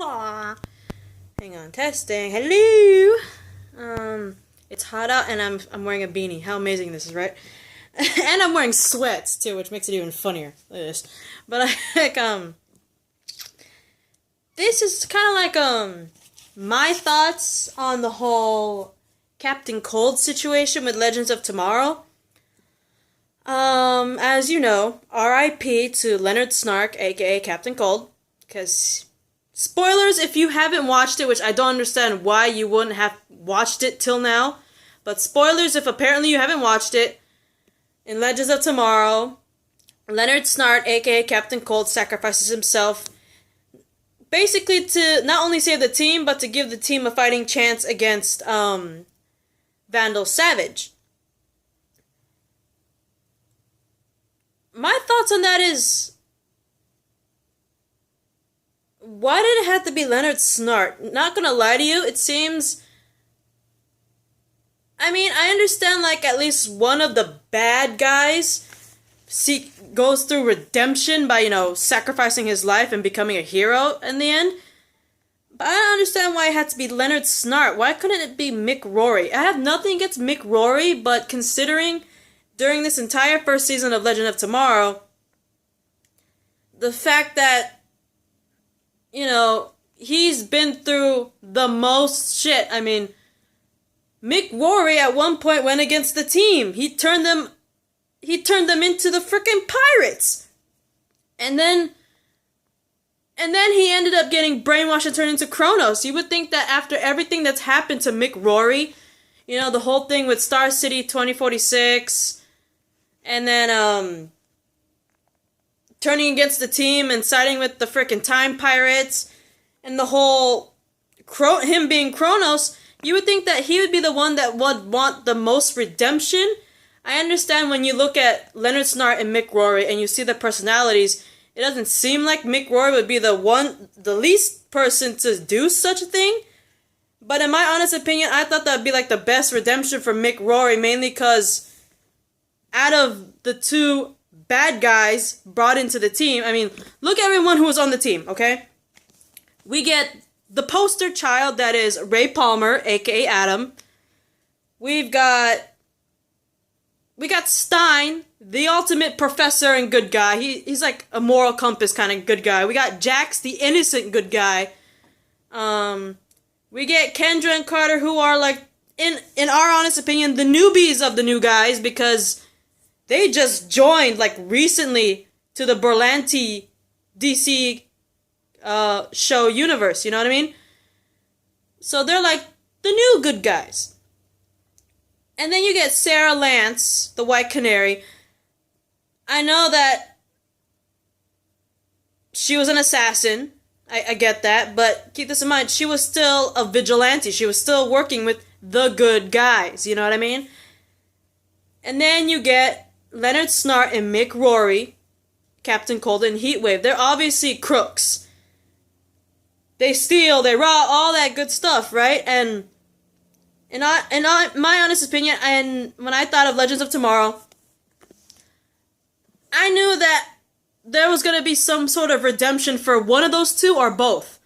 Aw. Hang on, testing. Hello. It's hot out and I'm wearing a beanie. How amazing this is, right? And I'm wearing sweats too, which makes it even funnier. Look at this. But this is kind of like my thoughts on the whole Captain Cold situation with Legends of Tomorrow. As you know, R.I.P. to Leonard Snart, aka Captain Cold, because spoilers if you haven't watched it, which I don't understand why you wouldn't have watched it till now, but spoilers if apparently you haven't watched it. In Legends of Tomorrow, Leonard Snart, aka Captain Cold, sacrifices himself basically to not only save the team, but to give the team a fighting chance against Vandal Savage. My thoughts on that is, why did it have to be Leonard Snart? Not gonna lie to you, it seems... I mean, I understand, like, at least one of the bad guys goes through redemption by, sacrificing his life and becoming a hero in the end. But I don't understand why it had to be Leonard Snart. Why couldn't it be Mick Rory? I have nothing against Mick Rory, but considering during this entire first season of Legend of Tomorrow, the fact that, he's been through the most shit. I mean, Mick Rory at one point went against the team. He turned them into the freaking pirates. And then he ended up getting brainwashed and turned into Kronos. You would think that after everything that's happened to Mick Rory, the whole thing with Star City 2046, and then turning against the team and siding with the freaking time pirates, and the whole him being Kronos, you would think that he would be the one that would want the most redemption. I understand when you look at Leonard Snart and Mick Rory and you see the personalities, it doesn't seem like Mick Rory would be the least person to do such a thing. But in my honest opinion, I thought that would be like the best redemption for Mick Rory, mainly because out of the two bad guys brought into the team, I mean, look at everyone who was on the team, okay? We get the poster child that is Ray Palmer, aka Adam. We got Stein, the ultimate professor and good guy. He's like a moral compass kind of good guy. We got Jax, the innocent good guy. We get Kendra and Carter, who are like, in our honest opinion, the newbies of the new guys, because they just joined like recently to the Berlanti DC show universe, you know what I mean? So they're like the new good guys. And then you get Sarah Lance, the White Canary. I know that she was an assassin. I get that, but keep this in mind, she was still a vigilante. She was still working with the good guys, you know what I mean? And then you get Leonard Snart and Mick Rory, Captain Cold and Heatwave. They're obviously crooks. They steal, they rob, all that good stuff, right? And my honest opinion, and when I thought of Legends of Tomorrow, I knew that there was going to be some sort of redemption for one of those two or both.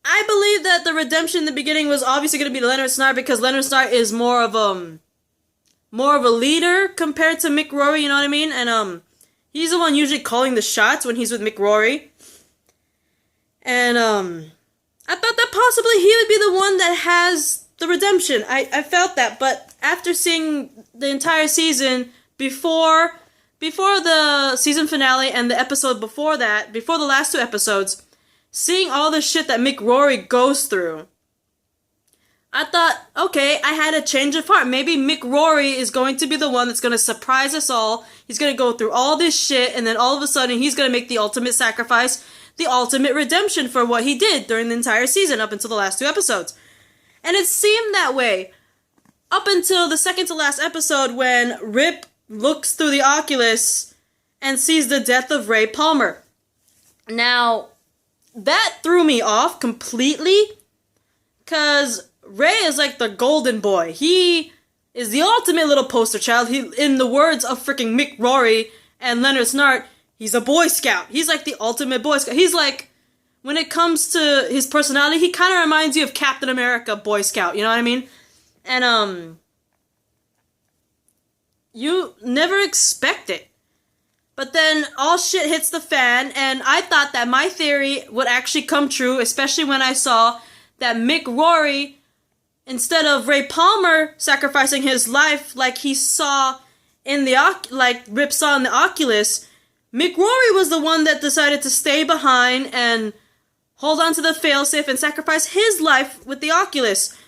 I believe that the redemption in the beginning was obviously going to be Leonard Snart, because Leonard Snart is more of a leader compared to Mick Rory, you know what I mean? And he's the one usually calling the shots when he's with Mick Rory. And I thought that possibly he would be the one that has the redemption. I felt that, but after seeing the entire season before the season finale and the episode before that, before the last two episodes, seeing all the shit that Mick Rory goes through, I thought, okay, I had a change of heart. Maybe Mick Rory is going to be the one that's going to surprise us all. He's going to go through all this shit, and then all of a sudden he's going to make the ultimate sacrifice, the ultimate redemption for what he did during the entire season up until the last two episodes. And it seemed that way up until the second to last episode when Rip looks through the Oculus and sees the death of Ray Palmer. Now, that threw me off completely, because Ray is like the golden boy. He is the ultimate little poster child. He, in the words of freaking Mick Rory and Leonard Snart, he's a Boy Scout. He's like the ultimate Boy Scout. He's like when it comes to his personality, he kind of reminds you of Captain America, Boy Scout. You know what I mean? And you never expect it. But then all shit hits the fan, and I thought that my theory would actually come true, especially when I saw that Mick Rory, instead of Ray Palmer sacrificing his life like he saw in the like Rip saw in the Oculus, Mick Rory was the one that decided to stay behind and hold on to the failsafe and sacrifice his life with the Oculus.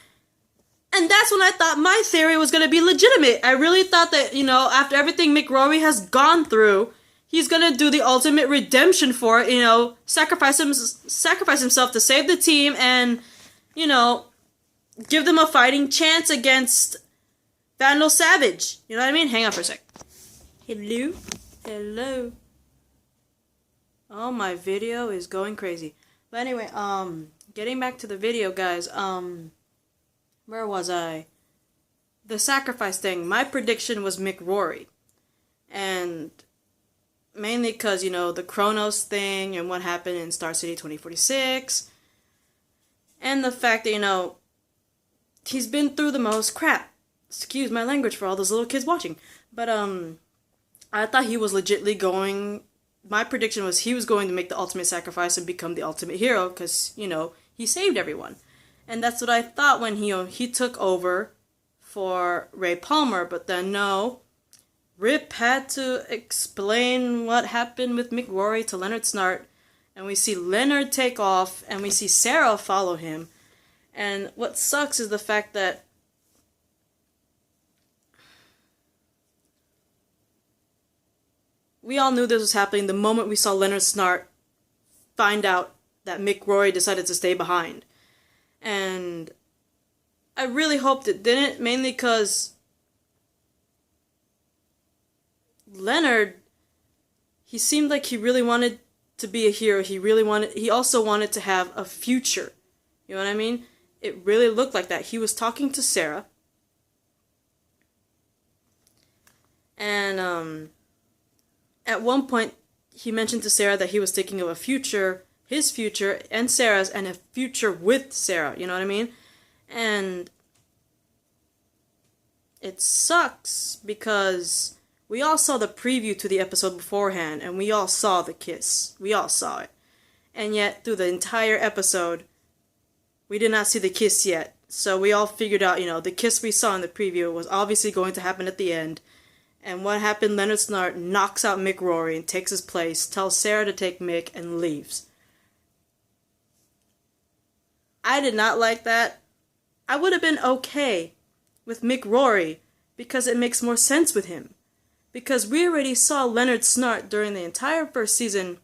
And that's when I thought my theory was going to be legitimate. I really thought that, after everything Mick Rory has gone through, he's going to do the ultimate redemption for it, sacrifice himself to save the team and, give them a fighting chance against Vandal Savage. You know what I mean? Hang on for a sec. Hello. Oh, my video is going crazy. But anyway, getting back to the video, guys, where was I? The sacrifice thing. My prediction was Mick Rory. And mainly because, the Kronos thing and what happened in Star City 2046. And the fact that, he's been through the most crap. Excuse my language for all those little kids watching. But, I thought he was legitly going... My prediction was he was going to make the ultimate sacrifice and become the ultimate hero because, he saved everyone. And that's what I thought when he took over for Ray Palmer. But then, no. Rip had to explain what happened with Mick Rory to Leonard Snart. And we see Leonard take off. And we see Sarah follow him. And what sucks is the fact that we all knew this was happening the moment we saw Leonard Snart find out that Mick Rory decided to stay behind. And I really hoped it didn't, mainly because Leonard, he seemed like he really wanted to be a hero. He also wanted to have a future. You know what I mean? It really looked like that. He was talking to Sarah. And, at one point, he mentioned to Sarah that he was thinking of a future, his future, and Sarah's, and a future with Sarah, you know what I mean? And it sucks, because we all saw the preview to the episode beforehand, and we all saw the kiss. We all saw it. And yet, through the entire episode, we did not see the kiss yet. So we all figured out, the kiss we saw in the preview was obviously going to happen at the end. And what happened, Leonard Snart knocks out Mick Rory and takes his place, tells Sarah to take Mick, and leaves. I did not like that. I would have been okay with Mick Rory, because it makes more sense with him. Because we already saw Leonard Snart during the entire first season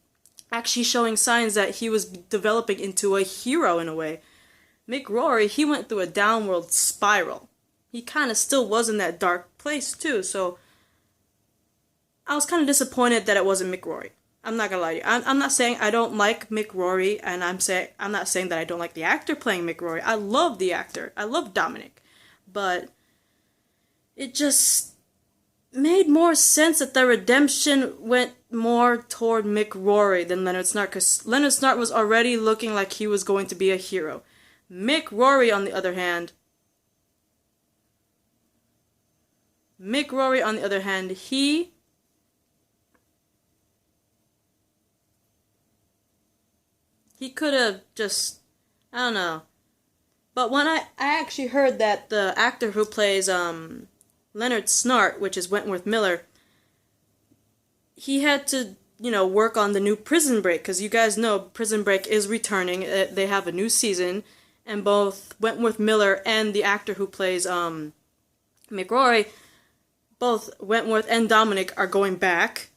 actually showing signs that he was developing into a hero in a way. Mick Rory, he went through a downward spiral. He kind of still was in that dark place too, so I was kind of disappointed that it wasn't Mick Rory. I'm not gonna lie to you. I'm not saying I don't like Mick Rory, and I'm not saying that I don't like the actor playing Mick Rory. I love the actor. I love Dominic. But it just made more sense that the redemption went more toward Mick Rory than Leonard Snart, because Leonard Snart was already looking like he was going to be a hero. Mick Rory, on the other hand, he could have just, I don't know. But when I actually heard that the actor who plays Leonard Snart, which is Wentworth Miller, he had to, work on the new Prison Break, because you guys know Prison Break is returning. They have a new season, and both Wentworth Miller and the actor who plays Mick Rory, both Wentworth and Dominic are going back.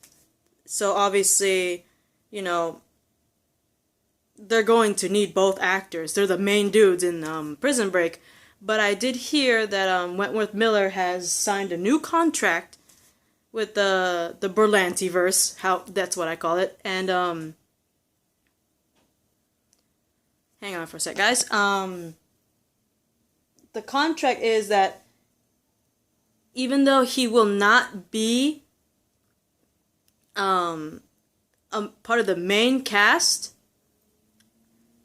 So obviously, they're going to need both actors. They're the main dudes in Prison Break. But I did hear that Wentworth Miller has signed a new contract with the Berlantiverse, that's what I call it. And hang on for a sec, guys. The contract is that even though he will not be part of the main cast,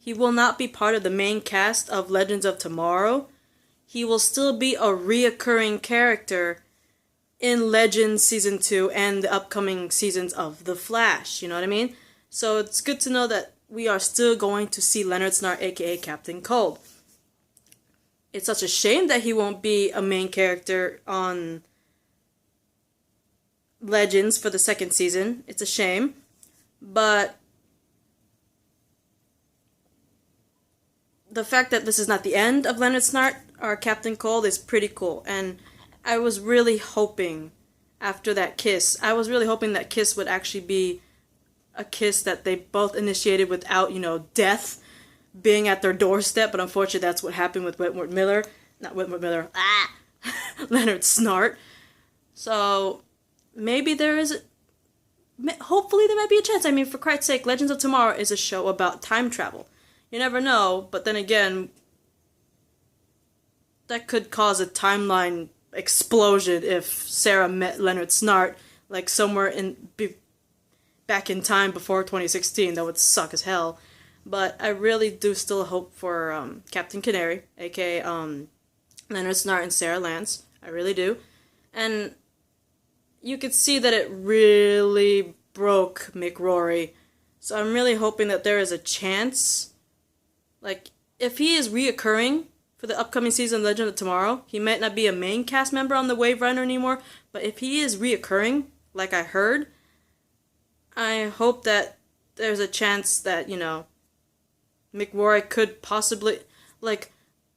he will not be part of the main cast of Legends of Tomorrow. He will still be a reoccurring character in Legends Season 2 and the upcoming seasons of The Flash, you know what I mean? So it's good to know that we are still going to see Leonard Snart, aka Captain Cold. It's such a shame that he won't be a main character on Legends for the second season. It's a shame. But the fact that this is not the end of Leonard Snart, or Captain Cold, is pretty cool. And I was really hoping, after that kiss, I was really hoping that kiss would actually be a kiss that they both initiated without, death being at their doorstep. But unfortunately, that's what happened with Leonard Snart. So maybe hopefully there might be a chance. I mean, for Christ's sake, Legends of Tomorrow is a show about time travel. You never know, but then again, that could cause a timeline explosion if Sarah met Leonard Snart, like somewhere back in time before 2016. That would suck as hell. But I really do still hope for Captain Canary, aka Leonard Snart and Sarah Lance. I really do. And you could see that it really broke McRory. So I'm really hoping that there is a chance. Like, if he is reoccurring for the upcoming season of Legend of Tomorrow, he might not be a main cast member on the Wave Runner anymore, but if he is reoccurring, like I heard, I hope that there's a chance that, McRory could possibly,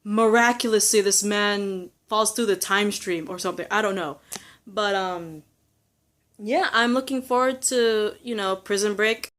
miraculously this man falls through the time stream or something. I don't know. But, yeah, I'm looking forward to, Prison Break.